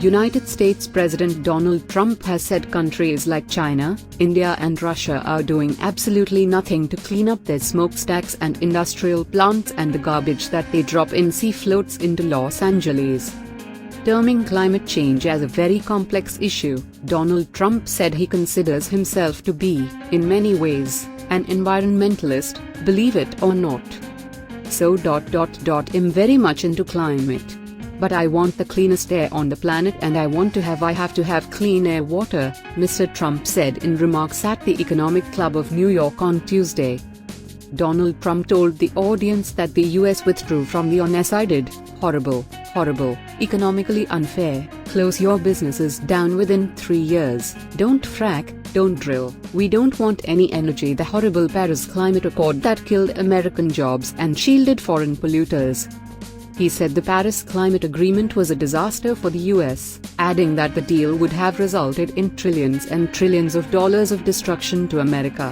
United States President Donald Trump has said countries like China, India and Russia are doing absolutely nothing to clean up their smokestacks and industrial plants, and the garbage that they drop in sea floats into Los Angeles. Terming climate change as a very complex issue, Donald Trump said he considers himself to be, in many ways, an environmentalist, believe it or not. So I'm very much into climate. But I want the cleanest air on the planet, and I have to have clean air water, Mr. Trump said in remarks at the Economic Club of New York on Tuesday. Donald Trump told the audience that the US withdrew from the undecided, horrible, economically unfair, close your businesses down within 3 years, don't frack, don't drill, we don't want any energy, the horrible Paris Climate Accord that killed American jobs and shielded foreign polluters. He said the Paris Climate Agreement was a disaster for the US, adding that the deal would have resulted in trillions and trillions of dollars of destruction to America.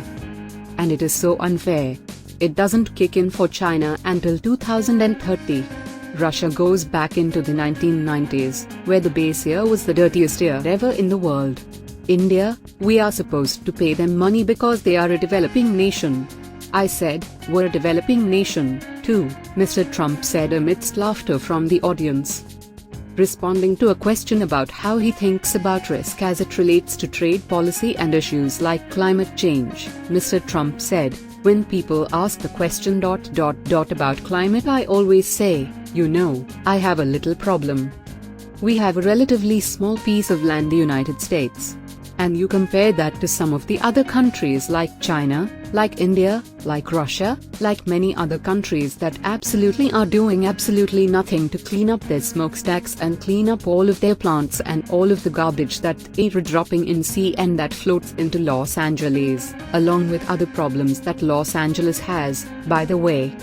And it is so unfair. It doesn't kick in for China until 2030. Russia goes back into the 1990s, where the base year was the dirtiest year ever in the world. India, we are supposed to pay them money because they are a developing nation. I said, we're a developing nation, too, Mr. Trump said amidst laughter from the audience. Responding to a question about how he thinks about risk as it relates to trade policy and issues like climate change, Mr. Trump said, when people ask the question about climate, I always say, I have a little problem. We have a relatively small piece of land, the United States. And you compare that to some of the other countries like China, like India, like Russia, like many other countries that absolutely are doing absolutely nothing to clean up their smokestacks and clean up all of their plants and all of the garbage that they are dropping in sea and that floats into Los Angeles, along with other problems that Los Angeles has, by the way.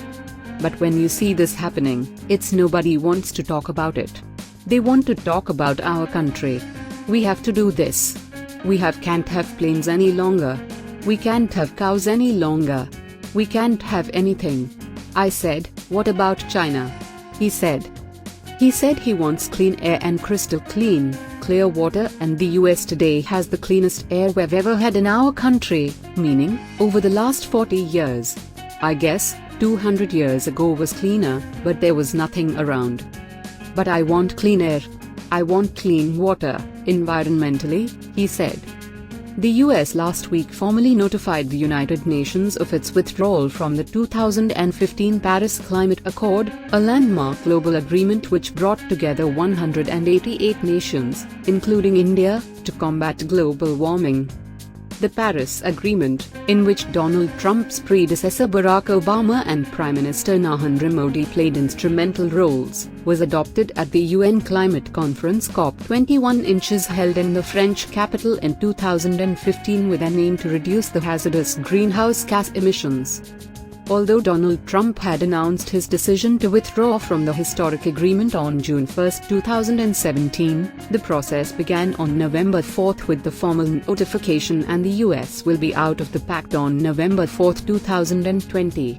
But when you see this happening, it's nobody wants to talk about it. They want to talk about our country. We have to do this. We can't have planes any longer. We can't have cows any longer. We can't have anything. I said, what about China? He said he wants clean air and crystal clear water, and the US today has the cleanest air we've ever had in our country, meaning, over the last 40 years. I guess, 200 years ago was cleaner, but there was nothing around. But I want clean air. I want clean water, environmentally, he said. The US last week formally notified the United Nations of its withdrawal from the 2015 Paris Climate Accord, a landmark global agreement which brought together 188 nations, including India, to combat global warming. The Paris Agreement, in which Donald Trump's predecessor Barack Obama and Prime Minister Narendra Modi played instrumental roles, was adopted at the UN Climate Conference COP21 held in the French capital in 2015 with an aim to reduce the hazardous greenhouse gas emissions. Although Donald Trump had announced his decision to withdraw from the historic agreement on June 1, 2017, the process began on November 4 with the formal notification, and the US will be out of the pact on November 4, 2020.